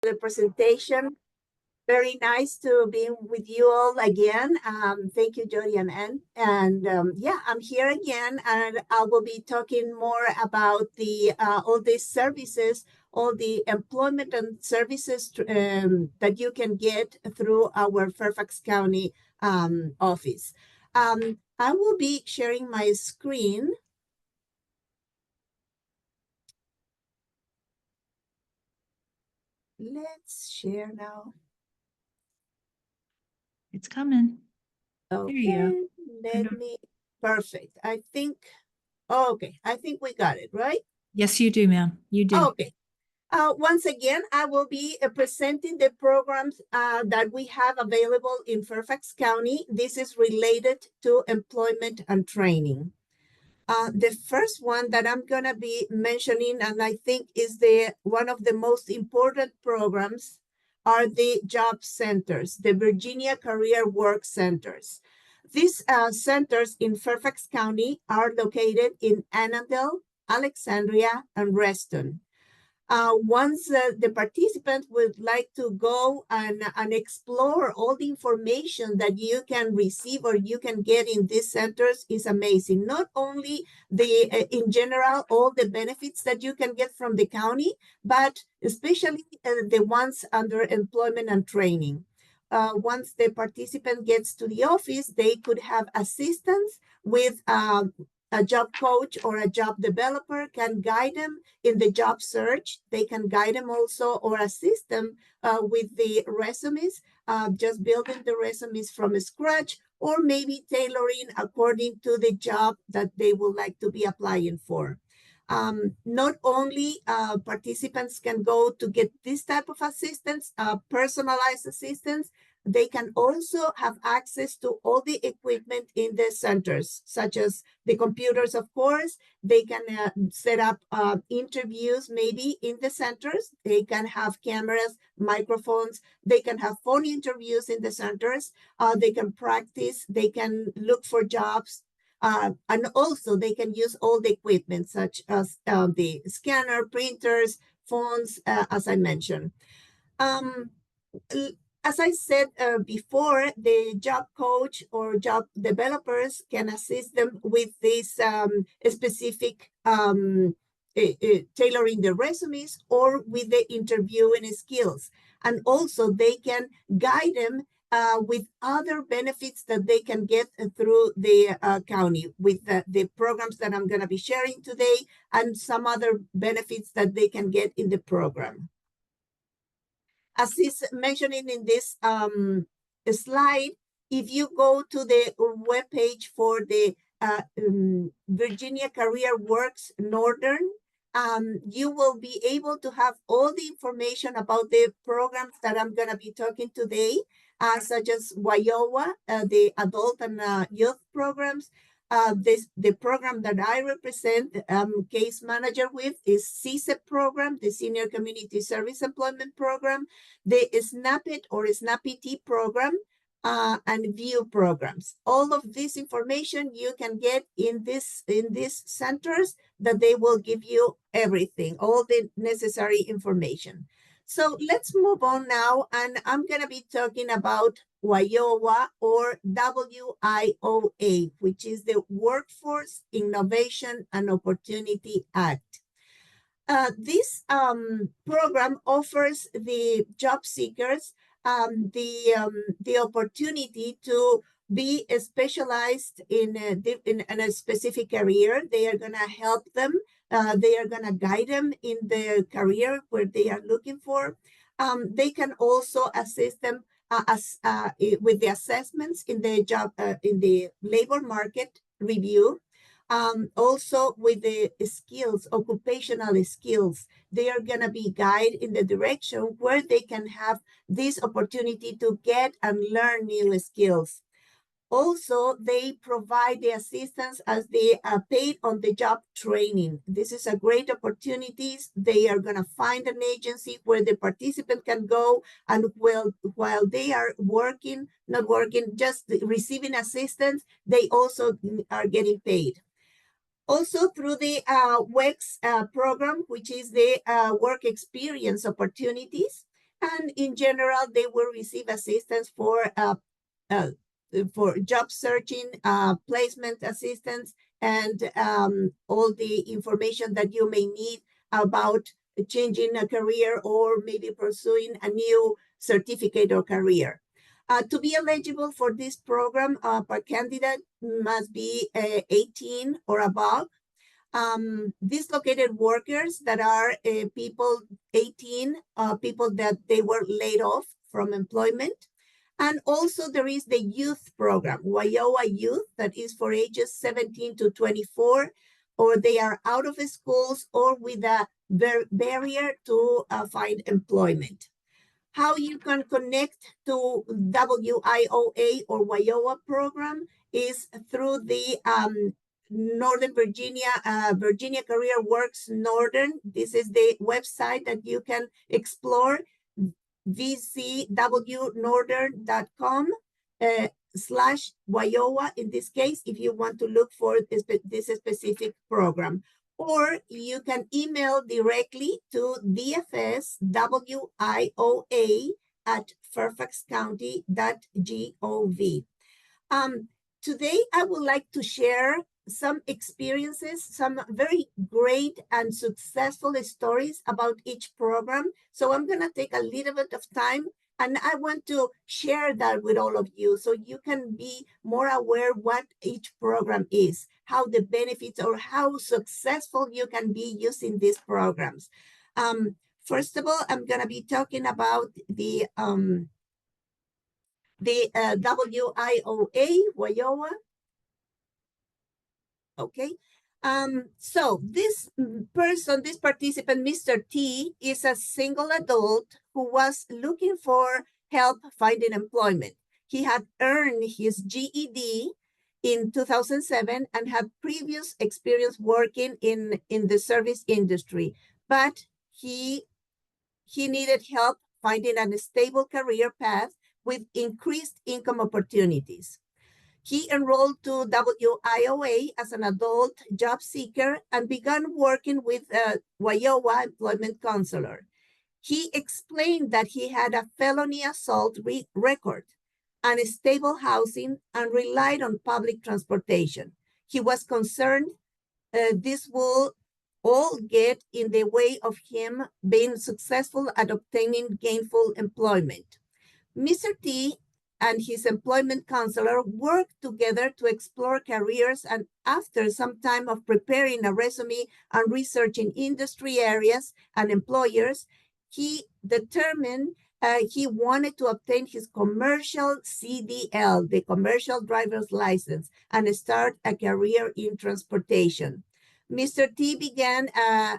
the presentation. Very nice to be with you all again. Thank you, Jody and Ann. And yeah, I'm here again, and I will be talking more about the all these services, all the employment and services that you can get through our Fairfax County office. I will be sharing my screen. Let's share now. It's coming. Okay, let me, perfect. I think, okay, I think we got it, right? Yes, you do, ma'am. You do. Okay. Once again, I will be presenting the programs that we have available in Fairfax County. This is related to employment and training. The first one that I'm going to be mentioning, and I think is one of the most important programs, are the job centers, the Virginia Career Work Centers. These centers in Fairfax County are located in Annandale, Alexandria, and Reston. Once the participant would like to go and explore all the information that you can receive or you can get in these centers is amazing. Not only in general, all the benefits that you can get from the county, but especially the ones under employment and training. Once the participant gets to the office, they could have assistance with a job coach or a job developer can guide them in the job search. They can guide them also or assist them with the resumes, just building the resumes from scratch, or maybe tailoring according to the job that they would like to be applying for. Not only participants can go to get this type of assistance, personalized assistance, they can also have access to all the equipment in the centers, such as the computers, of course. They can set up interviews maybe in the centers. They can have cameras, microphones. They can have phone interviews in the centers. They can practice. They can look for jobs. And also they can use all the equipment, such as the scanner, printers, phones, as I mentioned. As I said before, the job coach or job developers can assist them with this specific tailoring the resumes or with the interviewing skills. And also they can guide them with other benefits that they can get through the county with the programs that I'm going to be sharing today and some other benefits that they can get in the program. As is mentioning in this slide, if you go to the webpage for the Virginia Career Works Northern, you will be able to have all the information about the programs that I'm going to be talking today, such as WIOA, the adult and youth programs. The program that I represent, case manager with, is SCSEP program, the Senior Community Service Employment Program, the SNAP-IT or SNAP-PT program, and VIEW programs. All of this information you can get in these centers that they will give you everything, all the necessary information. So let's move on now, and I'm going to be talking about WIOA or WIOA, which is the Workforce Innovation and Opportunity Act. This program offers the job seekers the opportunity to be specialized in a specific career. They are going to help them. They are going to guide them in the career where they are looking for. They can also assist them with the assessments in the job in the labor market review. Also with the skills, occupational skills, they are going to be guided in the direction where they can have this opportunity to get and learn new skills. Also, they provide the assistance as they are paid on the job training. This is a great opportunity. They are going to find an agency where the participant can go and while they are not working, just receiving assistance, they also are getting paid. Also through the WEX program, which is the work experience opportunities, And in general, they will receive assistance for job searching, placement assistance, and all the information that you may need about changing a career or maybe pursuing a new certificate or career. To be eligible for this program, a candidate must be 18 or above. Dislocated workers that are people 18, people that they were laid off from employment. And also there is the youth program, Waiоa Youth, that is for ages 17 to 24, or they are out of schools or with a barrier to find employment. How you can connect to WIOA or Waiоa program is through the Northern Virginia, Virginia Career Works Northern. This is the website that you can explore, vcwnorthern.com /Waiоa in this case, if you want to look for this specific program. Or you can email directly to dfswioa@fairfaxcounty.gov. Today, I would like to share some experiences, some very great and successful stories about each program. So I'm going to take a little bit of time and I want to share that with all of you so you can be more aware what each program is, how the benefits or how successful you can be using these programs. First of all, I'm going to be talking about the WIOA, Waiоa. Okay. So this person, this participant, Mr. T, is a single adult who was looking for help finding employment. He had earned his GED in 2007 and had previous experience working in the service industry, but he needed help finding a stable career path with increased income opportunities. He enrolled to WIOA as an adult job seeker and began working with a Waiоa employment counselor. He explained that he had a felony assault record, unstable housing, and relied on public transportation. He was concerned this will all get in the way of him being successful at obtaining gainful employment. Mr. T and his employment counselor worked together to explore careers, and after some time of preparing a resume and researching industry areas and employers, he determined he wanted to obtain his commercial CDL, the commercial driver's license, and start a career in transportation. Mr. T began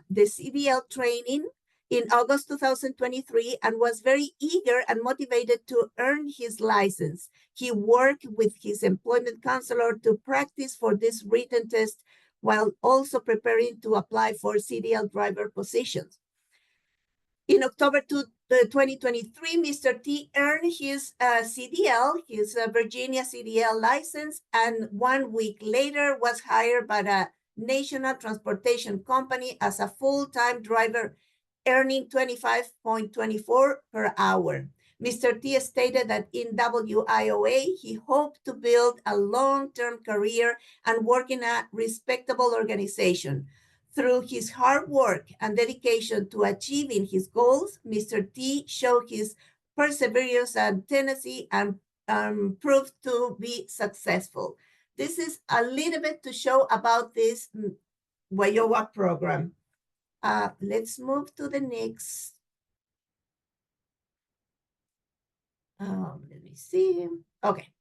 the CDL training in August 2023 and was very eager and motivated to earn his license. He worked with his employment counselor to practice for this written test while also preparing to apply for CDL driver positions. In October 2023, Mr. T earned his CDL, his Virginia CDL license, and 1 week later was hired by a national transportation company as a full-time driver, earning $25.24 per hour. Mr. T stated that in WIOA, he hoped to build a long-term career and work in a respectable organization. Through his hard work and dedication to achieving his goals, Mr. T showed his perseverance and tenacity and proved to be successful. This is a little bit to show about this Waiоa program. Let's move to the next. Let me see. Okay.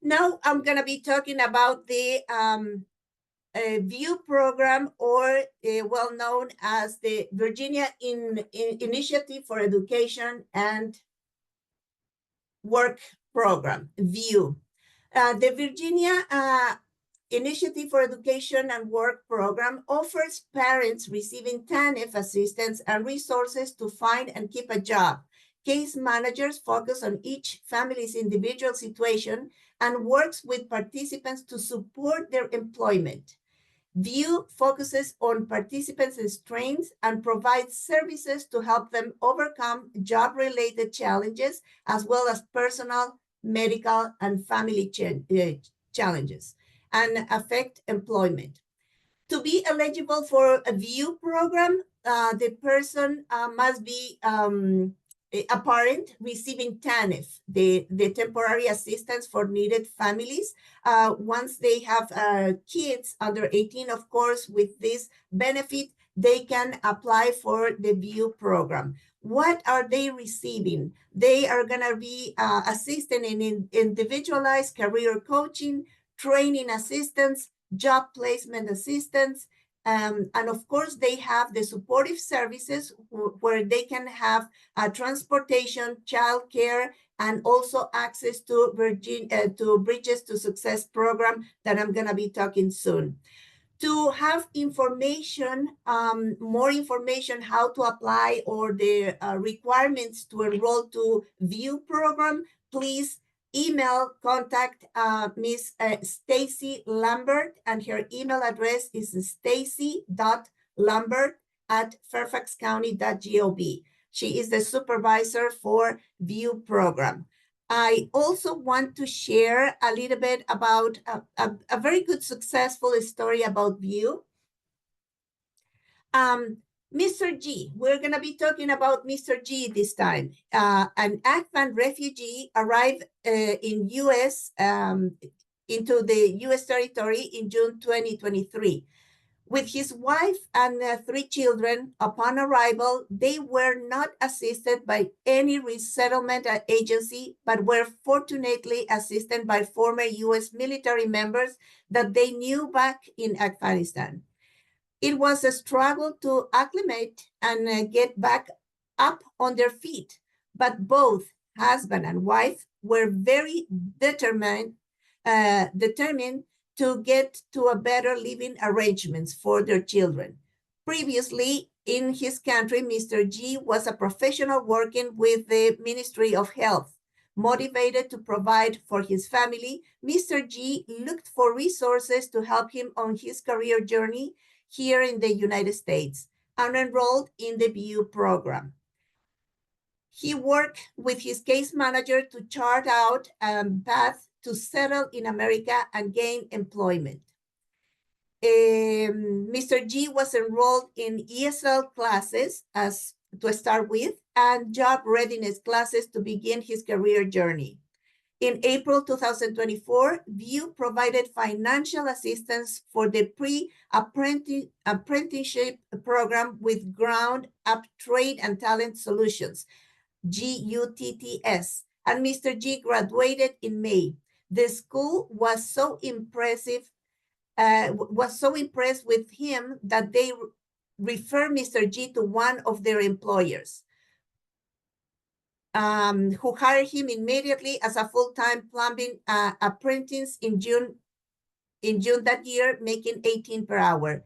Now I'm going to be talking about the VIEW program, or well known as the Virginia Initiative for Education and Work Program, VIEW. The Virginia Initiative for Education and Work Program offers parents receiving TANF assistance and resources to find and keep a job. Case managers focus on each family's individual situation and works with participants to support their employment. VIEW focuses on participants' strengths and provides services to help them overcome job-related challenges, as well as personal, medical, and family challenges, and affect employment. To be eligible for a VIEW program, the person must be a parent receiving TANF, the temporary assistance for needed families. Once they have kids under 18, of course, with this benefit, they can apply for the VIEW program. What are they receiving? They are going to be assisted in individualized career coaching, training assistance, job placement assistance, and of course, they have the supportive services where they can have transportation, childcare, and also access to Bridges to Success program that I'm going to be talking soon. To have information, more information how to apply or the requirements to enroll to VIEW program, please email contact Miss Stacy Lambert, and her email address is stacy.lambert@fairfaxcounty.gov. She is the supervisor for VIEW program. I also want to share a little bit about a very good successful story about VIEW. Mr. G, we're going to be talking about Mr. G this time. An Afghan refugee arrived in U.S., into the U.S. territory in June 2023. With his wife and 3 children, upon arrival, they were not assisted by any resettlement agency, but were fortunately assisted by former U.S. military members that they knew back in Afghanistan. It was a struggle to acclimate and get back up on their feet, but both husband and wife were very determined to get to a better living arrangements for their children. Previously, in his country, Mr. G was a professional working with the Ministry of Health. Motivated to provide for his family, Mr. G looked for resources to help him on his career journey here in the United States and enrolled in the VIEW program. He worked with his case manager to chart out a path to settle in America and gain employment. Mr. G was enrolled in ESL classes to start with and job readiness classes to begin his career journey. In April 2024, VIEW provided financial assistance for the pre-apprenticeship program with Ground Up Trade and Talent Solutions, GUTTS, and Mr. G graduated in May. The school was so impressed with him that they referred Mr. G to one of their employers, who hired him immediately as a full-time plumbing apprentice in June that year, making $18 per hour.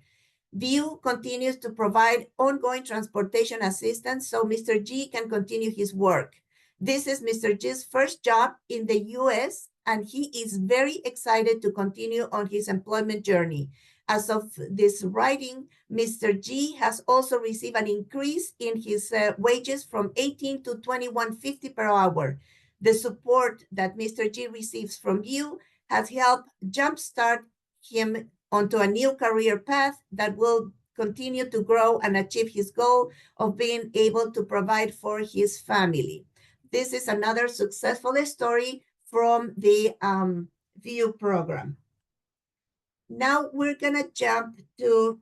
VIEW continues to provide ongoing transportation assistance so Mr. G can continue his work. This is Mr. G's first job in the U.S., and he is very excited to continue on his employment journey. As of this writing, Mr. G has also received an increase in his wages from $18 to $21.50 per hour. The support that Mr. G receives from VIEW has helped jumpstart him onto a new career path that will continue to grow and achieve his goal of being able to provide for his family. This is another successful story from the VIEW program. Now we're gonna jump to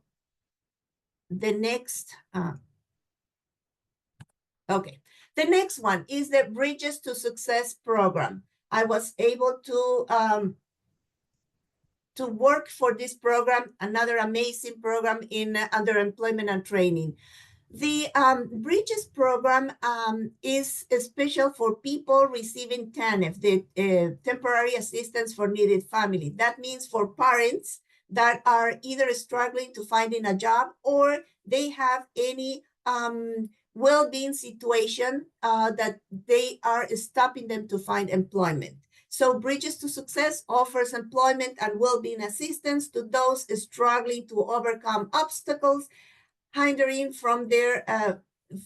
the next, okay. The next one is the Bridges to Success program. I was able to work for this program, another amazing program in underemployment and training. The Bridges program is special for people receiving TANF, the Temporary Assistance for Needed Family. That means for parents that are either struggling to finding a job or they have any well-being situation that they are stopping them to find employment. So Bridges to Success offers employment and well-being assistance to those struggling to overcome obstacles hindering from their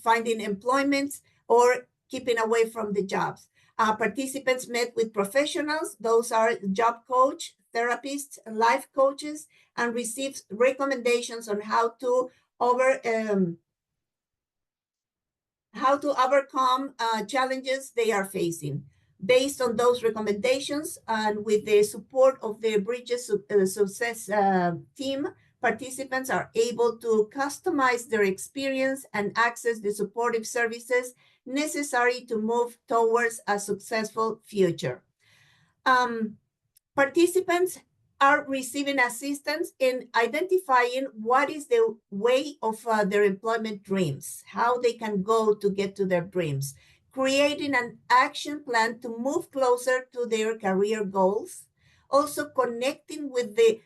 finding employment or keeping away from the jobs. Participants met with professionals, those are job coach, therapists, life coaches, and received recommendations on how to overcome challenges they are facing. Based on those recommendations and with the support of the Bridges Success team, participants are able to customize their experience and access the supportive services necessary to move towards a successful future. Participants are receiving assistance in identifying what is the way of their employment dreams, how they can go to get to their dreams, creating an action plan to move closer to their career goals, also connecting with the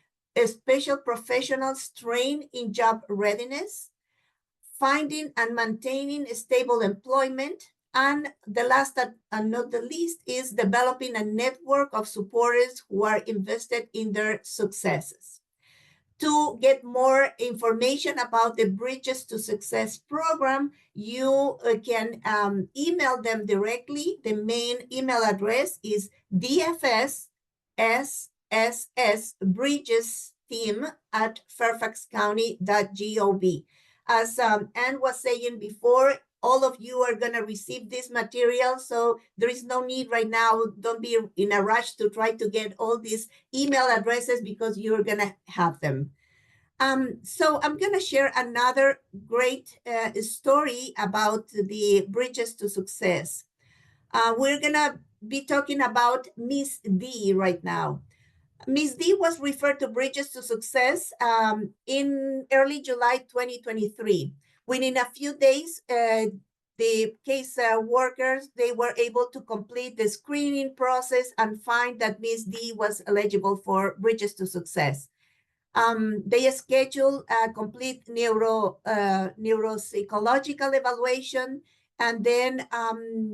special professionals trained in job readiness, finding and maintaining stable employment, and the last and not the least is developing a network of supporters who are invested in their successes. To get more information about the Bridges to Success program, you can email them directly. The main email address is dfsssbridgesteam@fairfaxcounty.gov. As Anne was saying before, all of you are going to receive this material, so there is no need right now. Don't be in a rush to try to get all these email addresses because you're going to have them. So I'm going to share another great story about the Bridges to Success. We're going to be talking about Miss D right now. Ms. D was referred to Bridges to Success in early July 2023. Within a few days, the case workers, they were able to complete the screening process and find that Ms. D was eligible for Bridges to Success. They scheduled a complete neuropsychological evaluation, and then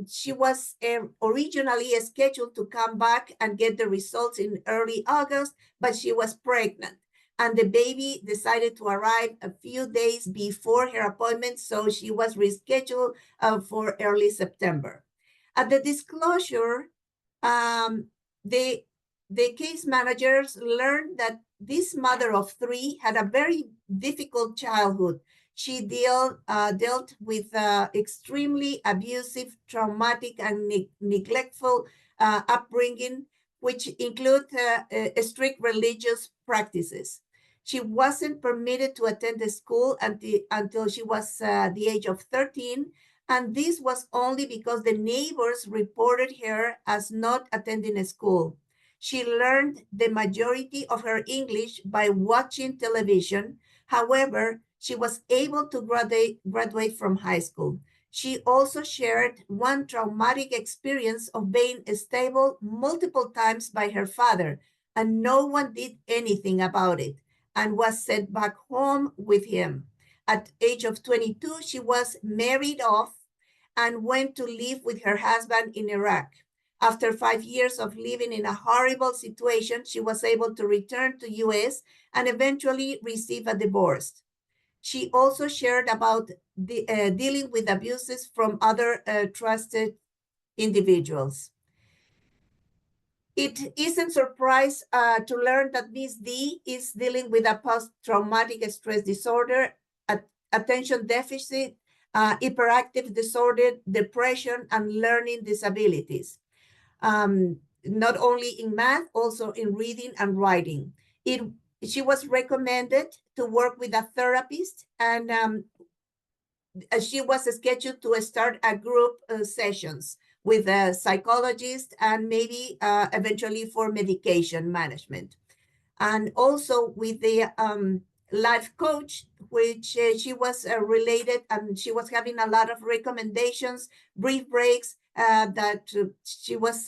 she was originally scheduled to come back and get the results in early August, but she was pregnant. And the baby decided to arrive a few days before her appointment, so she was rescheduled for early September. At the disclosure, the case managers learned that this mother of three had a very difficult childhood. She dealt with extremely abusive, traumatic, and neglectful upbringing, which include strict religious practices. She wasn't permitted to attend the school until she was the age of 13, and this was only because the neighbors reported her as not attending a school. She learned the majority of her English by watching television. However, she was able to graduate from high school. She also shared one traumatic experience of being stable multiple times by her father, and no one did anything about it and was sent back home with him. At age of 22, she was married off and went to live with her husband in Iraq. After 5 years of living in a horrible situation, she was able to return to US and eventually receive a divorce. She also shared about dealing with abuses from other trusted individuals. It isn't surprise to learn that Ms. D is dealing with a post-traumatic stress disorder, attention deficit, hyperactive disorder, depression, and learning disabilities. Not only in math, also in reading and writing. She was recommended to work with a therapist, and she was scheduled to start a group sessions with a psychologist and maybe eventually for medication management. And also with the life coach, which she was related, and she was having a lot of recommendations, brief breaks, that she was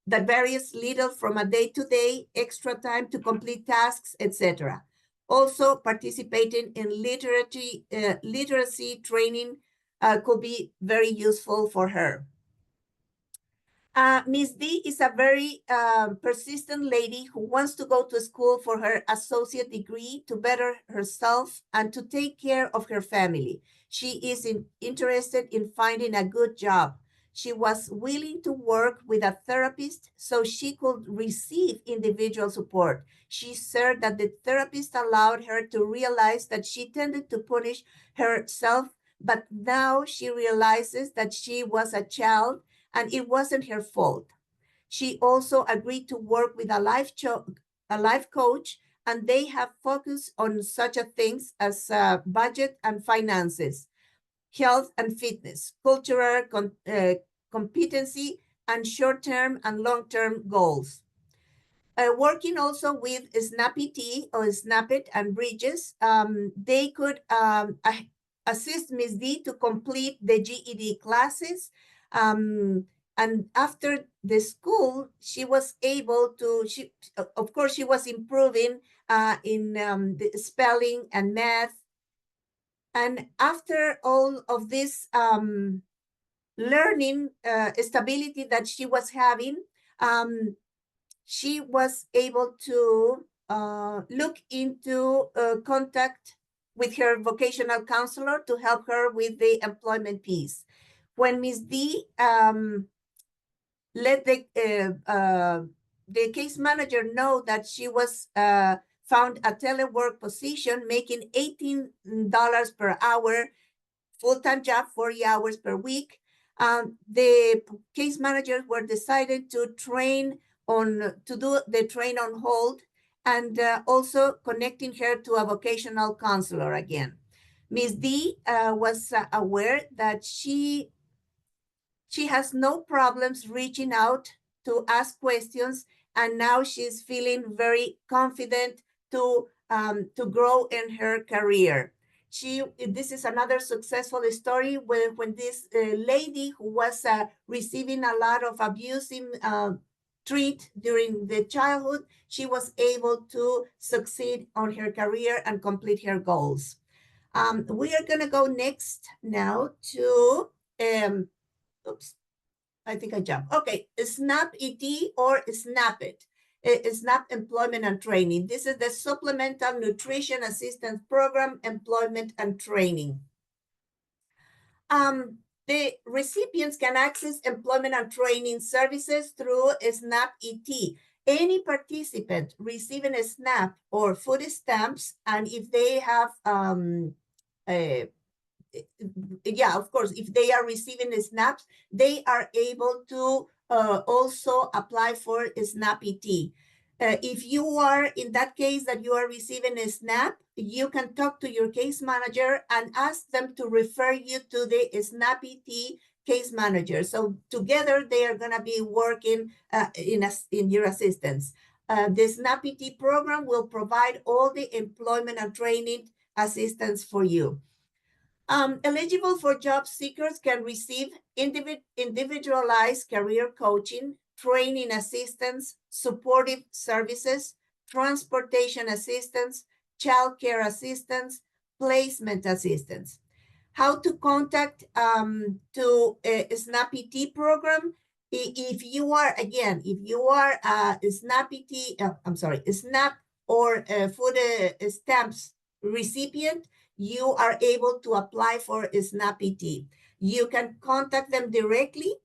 that varies little from a day-to-day, extra time to complete tasks, etc. Also, participating in literacy training could be very useful for her. Miss D is a very persistent lady who wants to go to school for her associate degree to better herself and to take care of her family. She is interested in finding a good job. She was willing to work with a therapist so she could receive individual support. She said that the therapist allowed her to realize that she tended to punish herself, but now she realizes that she was a child and it wasn't her fault. She also agreed to work with a life coach, and they have focused on such a things as budget and finances, health and fitness, cultural competency, and short-term and long-term goals. Working also with SNAP-IT or SNAP-IT and Bridges, they could assist Ms. D to complete the GED classes. And after the school, she was able to, of course, she was improving in the spelling and math. And after all of this learning stability that she was having, she was able to look into contact with her vocational counselor to help her with the employment piece. When Ms. D let the case manager know that she was found a telework position making $18 per hour, full-time job, 40 hours per week, the case managers were decided to do the train on hold and also connecting her to a vocational counselor again. Ms. D was aware that she has no problems reaching out to ask questions, and now she's feeling very confident to grow in her career. This is another successful story when this lady who was receiving a lot of abusing treat during the childhood, she was able to succeed on her career and complete her goals. We are going to go next now to oops, I think I jumped. Okay, SNAP-IT or SNAP-IT. SNAP Employment and Training. This is the Supplemental Nutrition Assistance Program, Employment and Training. The recipients can access employment and training services through SNAP-IT. Any participant receiving a SNAP or food stamps, and if they have yeah, of course, if they are receiving the SNAPs, they are able to also apply for SNAP-IT. If you are in that case that you are receiving a SNAP, you can talk to your case manager and ask them to refer you to the SNAP-IT case manager. So together they are going to be working in your assistance. The SNAP-IT program will provide all the employment and training assistance for you. Eligible for job seekers can receive individualized career coaching, training assistance, supportive services, transportation assistance, child care assistance, placement assistance. How to contact to a SNAP-IT program? If you are a SNAP-IT, SNAP or food stamps recipient, you are able to apply for SNAP-IT. You can contact them directly,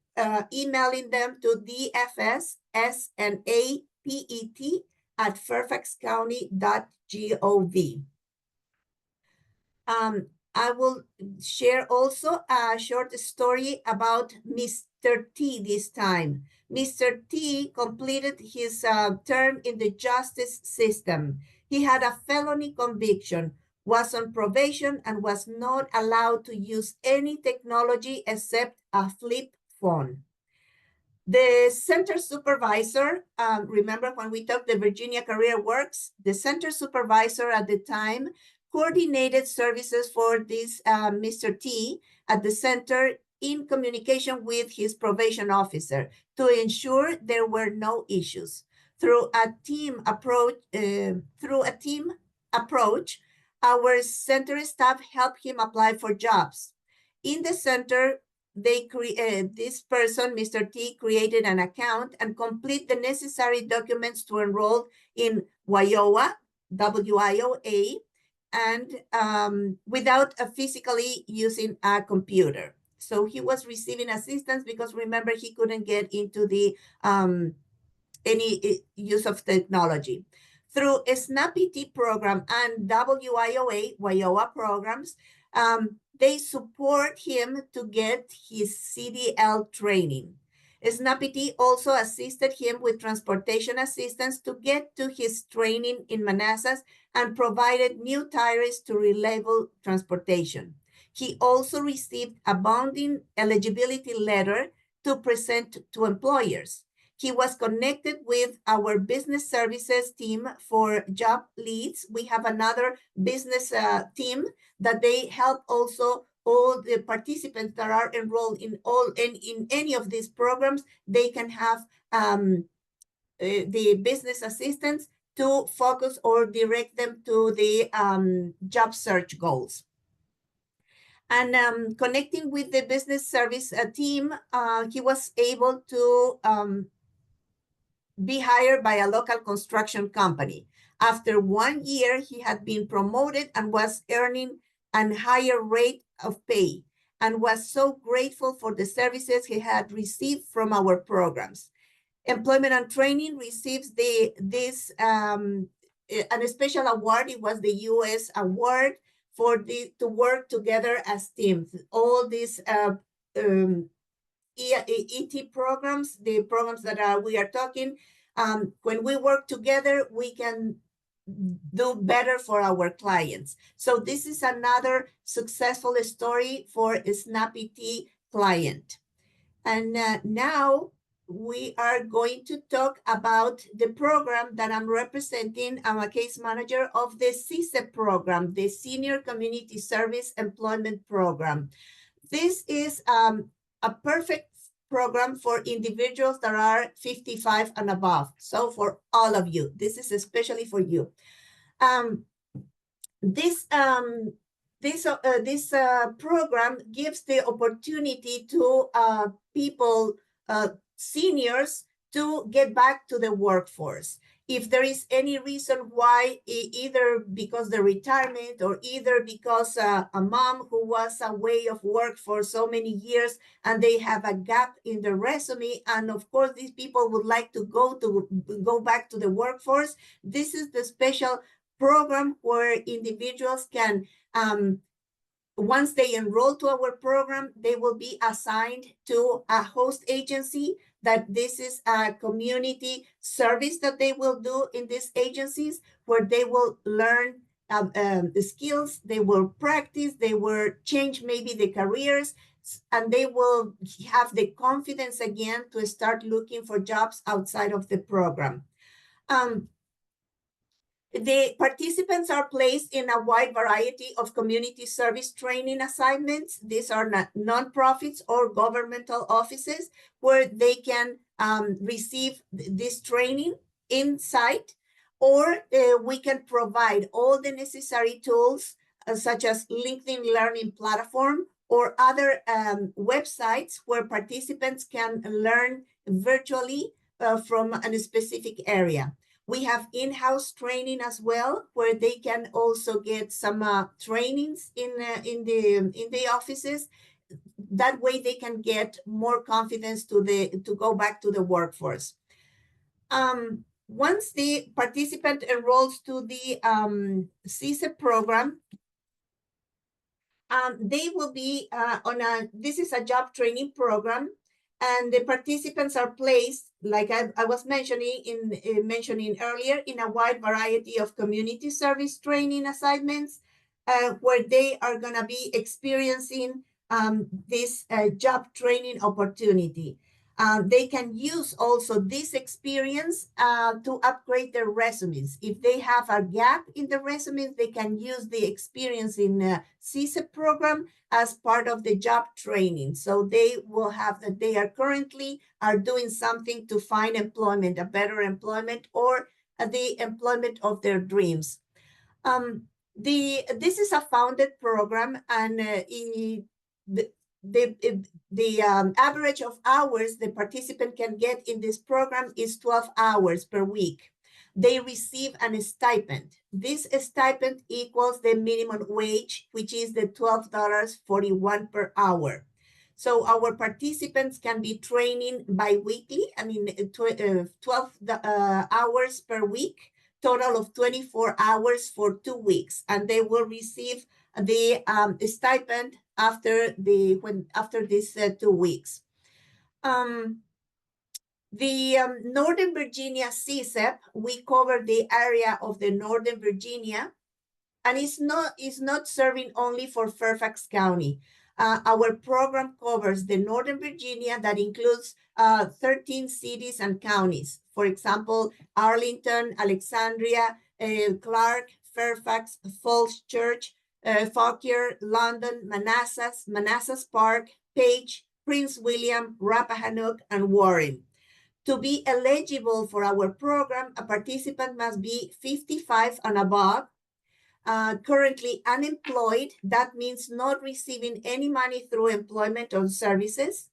emailing them to dfsnapet@fairfaxcounty.gov. I will share also a short story about Mr. T this time. Mr. T completed his term in the justice system. He had a felony conviction, was on probation, and was not allowed to use any technology except a flip phone. The center supervisor, remember when we talked the Virginia Career Works, the center supervisor at the time coordinated services for this Mr. T at the center in communication with his probation officer to ensure there were no issues. Through a team approach, our center staff helped him apply for jobs. In the center, this person, Mr. T, created an account and complete the necessary documents to enroll in WIOA, WIOA, and without physically using a computer. So he was receiving assistance because remember he couldn't get into the any use of technology. Through a SNAP-PT program and WIOA programs, they support him to get his CDL training. SNAP-PT also assisted him with transportation assistance to get to his training in Manassas and provided new tires to reliable transportation. He also received a bonding eligibility letter to present to employers. He was connected with our business services team for job leads. We have another business team that they help also all the participants that are enrolled in any of these programs. They can have the business assistants to focus or direct them to the job search goals. And connecting with the business service team, he was able to be hired by a local construction company. After 1 year, he had been promoted and was earning a higher rate of pay and was so grateful for the services he had received from our programs. Employment and Training receives an special award. It was the U.S. award for to work together as teams. All these ET programs, the programs that we are talking, when we work together, we can do better for our clients. So this is another successful story for a SNAP-PT client. And now we are going to talk about the program that I'm representing. I'm a case manager of the SCSEP program, the Senior Community Service Employment Program. This is a perfect program for individuals that are 55 and above. So for all of you, this is especially for you. This program gives the opportunity to people, seniors, to get back to the workforce. If there is any reason why, either because the retirement or either because a mom who was away of work for so many years and they have a gap in the resume, and of course these people would like to go back to the workforce, this is the special program where individuals can, once they enroll to our program, they will be assigned to a host agency. That this is a community service that they will do in these agencies, where they will learn the skills, they will practice, they will change maybe the careers, and they will have the confidence again to start looking for jobs outside of the program. The participants are placed in a wide variety of community service training assignments. These are not nonprofits or governmental offices where they can receive this training in-site, or we can provide all the necessary tools such as LinkedIn Learning Platform or other websites where participants can learn virtually from a specific area. We have in-house training as well, where they can also get some trainings in the offices. That way, they can get more confidence to go back to the workforce. Once the participant enrolls to the SCSEP program, they will be this is a job training program. And the participants are placed, like I was mentioning earlier, in a wide variety of community service training assignments, where they are going to be experiencing this job training opportunity. They can use also this experience to upgrade their resumes. If they have a gap in the resumes, they can use the experience in SCSEP program as part of the job training. So they will have that they are currently doing something to find employment, a better employment, or the employment of their dreams. This is a founded program, and the average of hours the participant can get in this program is 12 hours per week. They receive a stipend. This stipend equals the minimum wage, which is the $12.41 per hour. So our participants can be training bi-weekly, 12 hours per week, total of 24 hours for 2 weeks, and they will receive the stipend after these 2 weeks. The Northern Virginia SCSEP, we cover the area of the Northern Virginia, and it's not serving only for Fairfax County. Our program covers the Northern Virginia that includes 13 cities and counties. For example, Arlington, Alexandria, Clark, Fairfax, Falls Church, Fauquier, London, Manassas Park, Page, Prince William, Rappahannock, and Warren. To be eligible for our program, a participant must be 55 and above, currently unemployed, that means not receiving any money through employment or services,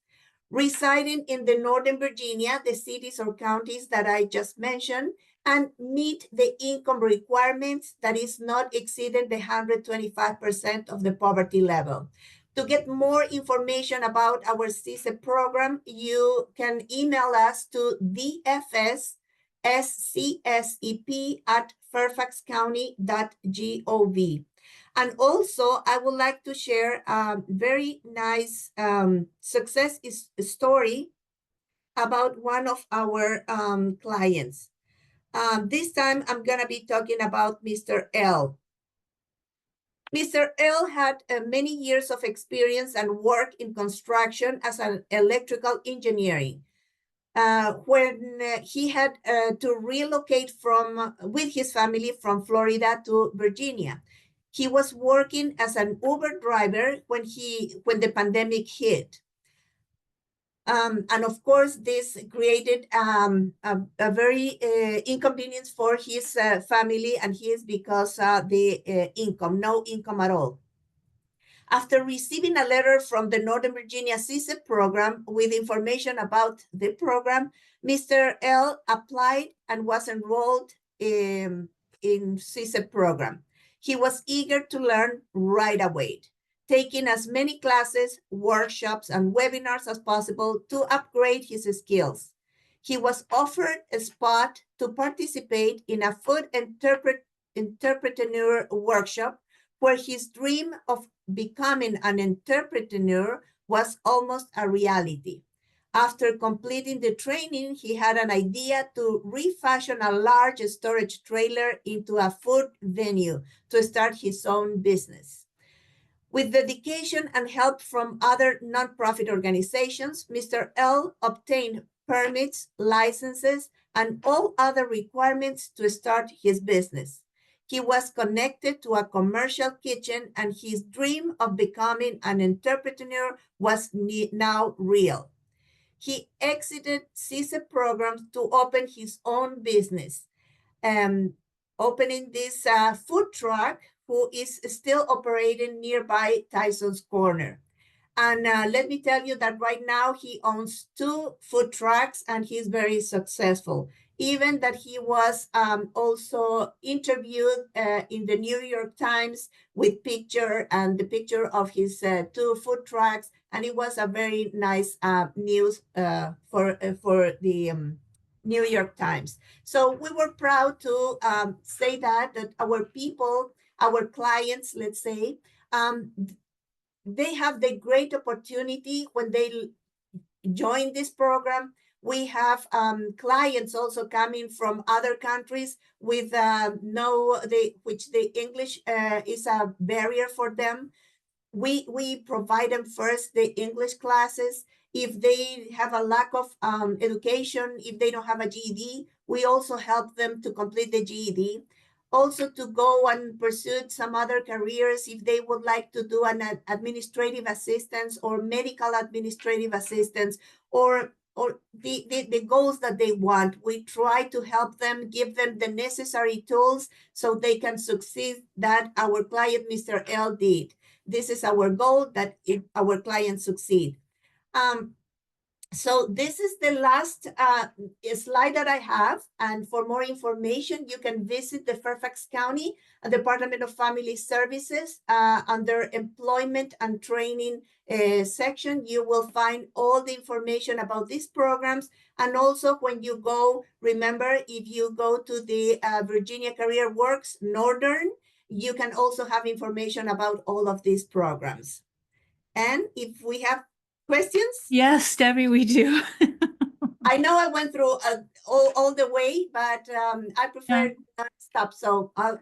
residing in the Northern Virginia, the cities or counties that I just mentioned, and meet the income requirements that is not exceeding the 125% of the poverty level. To get more information about our SCSEP program, you can email us to dfsscep@fairfaxcounty.gov. And also, I would like to share a very nice success story about one of our clients. This time, I'm going to be talking about Mr. L. Mr. L had many years of experience and work in construction as an electrical engineering. When he had to relocate with his family from Florida to Virginia. He was working as an Uber driver when the pandemic hit. And of course, this created a very inconvenience for his family and his because the no income at all. After receiving a letter from the Northern Virginia SCSEP program with information about the program, Mr. L applied and was enrolled in SCSEP program. He was eager to learn right away, taking as many classes, workshops, and webinars as possible to upgrade his skills. He was offered a spot to participate in a food entrepreneur workshop where his dream of becoming an entrepreneur was almost a reality. After completing the training, he had an idea to refashion a large storage trailer into a food venue to start his own business. With dedication and help from other nonprofit organizations, Mr. L obtained permits, licenses, and all other requirements to start his business. He was connected to a commercial kitchen, and his dream of becoming an entrepreneur was now real. He exited SCSEP programs to open his own business, opening this food truck, who is still operating nearby Tyson's Corner. And let me tell you that right now he owns 2 food trucks and he's very successful. Even that he was also interviewed in the New York Times with the picture of his 2 food trucks. And it was a very nice news for the New York Times. So we were proud to say that our people, our clients, let's say, they have the great opportunity when they join this program. We have clients also coming from other countries with which the English is a barrier for them. We provide them first the English classes. If they have a lack of education, if they don't have a GED, we also help them to complete the GED. Also to go and pursue some other careers if they would like to do an administrative assistance or medical administrative assistance or the goals that they want. We try to help them, give them the necessary tools so they can succeed that our client, Mr. L, did. This is our goal, that our clients succeed. So this is the last slide that I have. And for more information, you can visit the Fairfax County Department of Family Services under Employment and Training section. You will find all the information about these programs. And also when you go, remember, if you go to the Virginia Career Works Northern, you can also have information about all of these programs. And if we have questions? Yes, Debbie, we do. I know I went through all the way, but I prefer not stop. So I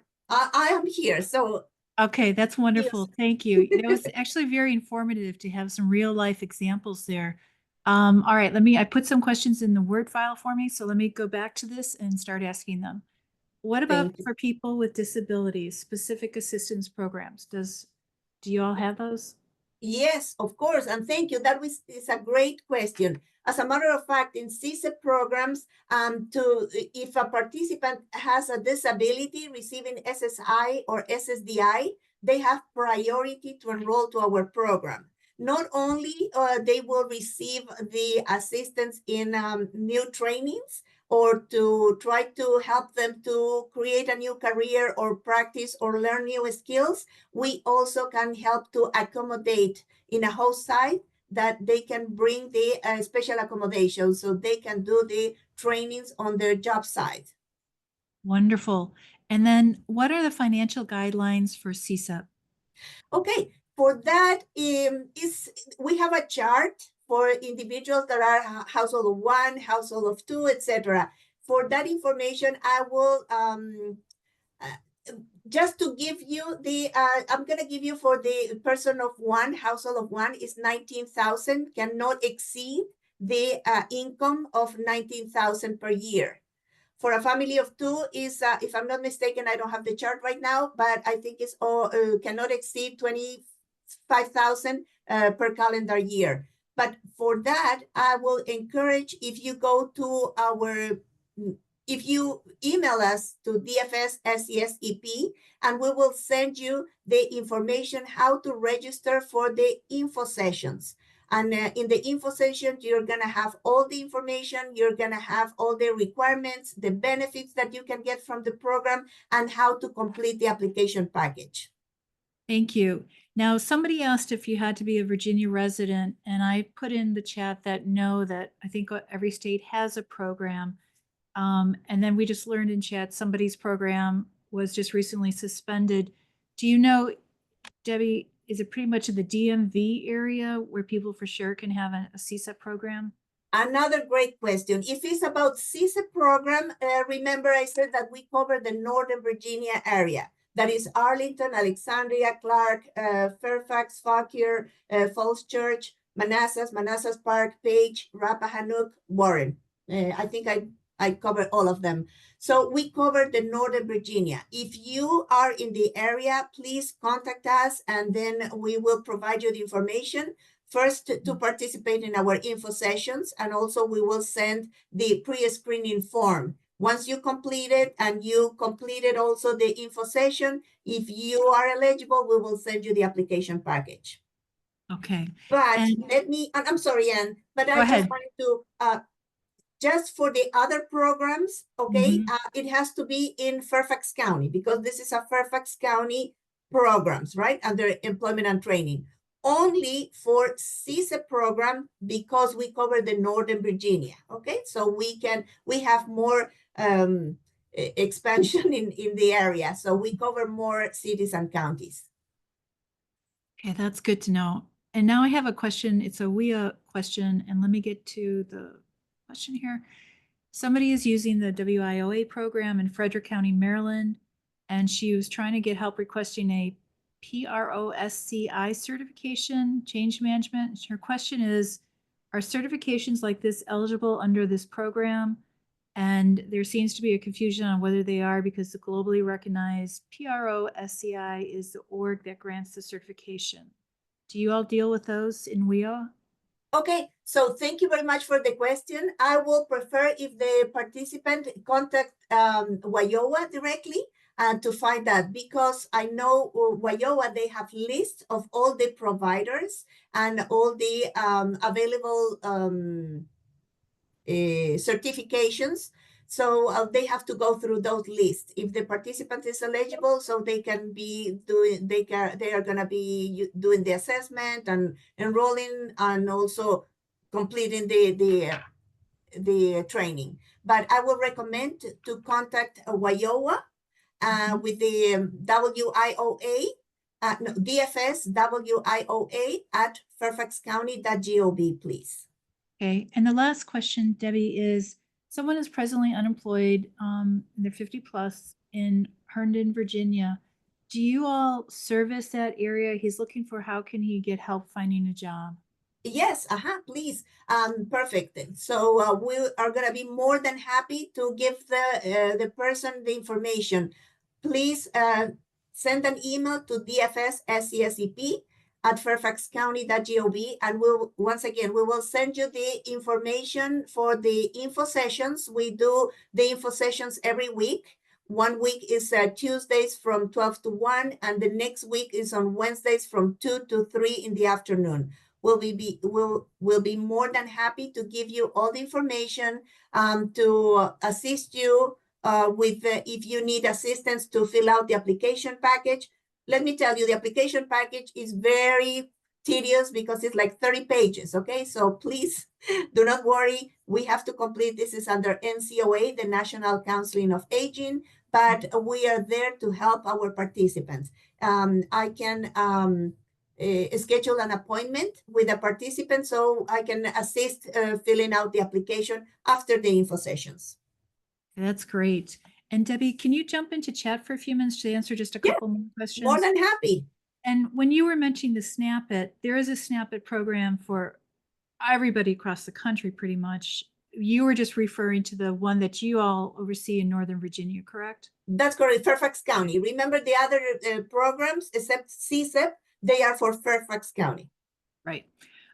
am here. So okay, that's wonderful. yes. Thank you. That was actually very informative to have some real life examples there. All right, I put some questions in the Word file for me. So let me go back to this and start asking them. What about Thank you. for people with disabilities, specific assistance programs? Do you all have those? Yes, of course, and thank you. That is a great question. As a matter of fact, in SCSEP programs, if a participant has a disability receiving SSI or SSDI, they have priority to enroll to our program. Not only they will receive the assistance in new trainings, or to try to help them to create a new career or practice or learn new skills, we also can help to accommodate in a host site that they can bring the special accommodation so they can do the trainings on their job site. Wonderful. And then what are the financial guidelines for CSEP? Okay, for that, we have a chart for individuals that are household of one, household of two, etc. For that information, I will just to give you the, I'm going to give you for the person of one, household of one is 19,000, cannot exceed the income of 19,000 per year. For a family of two is, if I'm not mistaken, I don't have the chart right now, but I think it's cannot exceed 25,000 per calendar year. But for that, I will encourage, if you go to if you email us to DFS SCSEP, and we will send you the information how to register for the info sessions. And in the info session, you're going to have all the information, you're going to have all the requirements, the benefits that you can get from the program, and how to complete the application package. Thank you. Now, somebody asked if you had to be a Virginia resident, and I put in the chat that no, that I think every state has a program. And then we just learned in chat somebody's program was just recently suspended. Do you know, Debbie, is it pretty much in the DMV area where people for sure can have a CSEP program? Another great question. If it's about CSEP program, remember I said that we cover the Northern Virginia area. That is Arlington, Alexandria, Clark, Fairfax, Fauquier, Falls Church, Manassas Park, Page, Rappahannock, Warren. I think I covered all of them. So we cover the Northern Virginia. If you are in the area, please contact us, and then we will provide you the information. First, to participate in our info sessions, and also we will send the pre-screening form. Once you complete it and you completed also the info session, if you are eligible, we will send you the application package. Okay. But I'm sorry, Ann, but I just wanted to, just for the other programs, okay, it has to be in Fairfax County, because this is a Fairfax County programs, right, under employment and training. Only for CSEP program, because we cover the Northern Virginia, okay? So we have more expansion in the area. So we cover more cities and counties. Okay, that's good to know. And now I have a question. It's a WIA question, and let me get to the question here. Somebody is using the WIOA program in Frederick County, Maryland, and she was trying to get help requesting a PROSCI certification, change management. Her question is, are certifications like this eligible under this program? And there seems to be a confusion on whether they are, because the globally recognized PROSCI is the org that grants the certification. Do you all deal with those in WIA? Okay, so thank you very much for the question. I will prefer if the participant contact WIOA directly. to find that, because I know Wyoa, they have lists of all the providers and all the available certifications. So they have to go through those lists. If the participant is eligible, so they can be doing, they are going to be doing the assessment and enrolling and also completing the training. But I would recommend to contact Wyoa with the WIOA, no, DFS WIOA at fairfaxcounty.gov, please. Okay, and the last question, Debbie, is someone is presently unemployed, they're 50 plus in Herndon, Virginia. Do you all service that area? He's looking for how can he get help finding a job? Yes, please. Perfect. So we are going to be more than happy to give the person the information. Please send an email to DFS SCSEP at fairfaxcounty.gov, and once again, we will send you the information for the info sessions. We do the info sessions every week. One week is Tuesdays from 12 to 1, and the next week is on Wednesdays from 2 to 3 in the afternoon. We'll be more than happy to give you all the information to assist you with if you need assistance to fill out the application package. Let me tell you, the application package is very tedious because it's like 30 pages, okay? So please do not worry. We have to complete, this is under NCOA, the National Counseling of Aging, but we are there to help our participants. I can schedule an appointment with a participant so I can assist filling out the application after the info sessions. That's great. And Debbie, can you jump into chat for a few minutes to answer just a couple more questions? More than happy. And when you were mentioning the SNAP-IT, there is a SNAP-IT program for everybody across the country pretty much. You were just referring to the one that you all oversee in Northern Virginia, correct? That's correct, Fairfax County. Remember the other programs, except SCSEP, they are for Fairfax County. Right.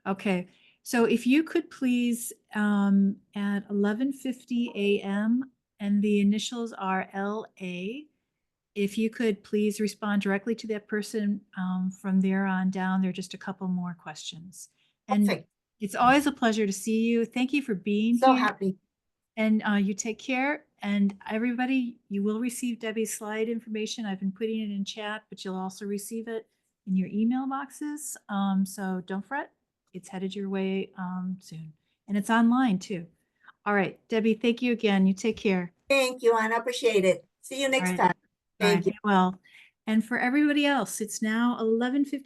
Okay. So if you could please, at 11:50 a.m., and the initials are LA, if you could please respond directly to that person. From there on down, there are just a couple more questions. And Perfect. it's always a pleasure to see you. Thank you for being So here. happy. And you take care. And everybody, you will receive Debbie's slide information. I've been putting it in chat, but you'll also receive it in your email boxes. So don't fret. It's headed your way soon. And it's online too. All right, Debbie, thank you again. You take care. Thank you, Anna. Appreciate it. See you next time. Thank you. Well, and for everybody else, it's now 11:50.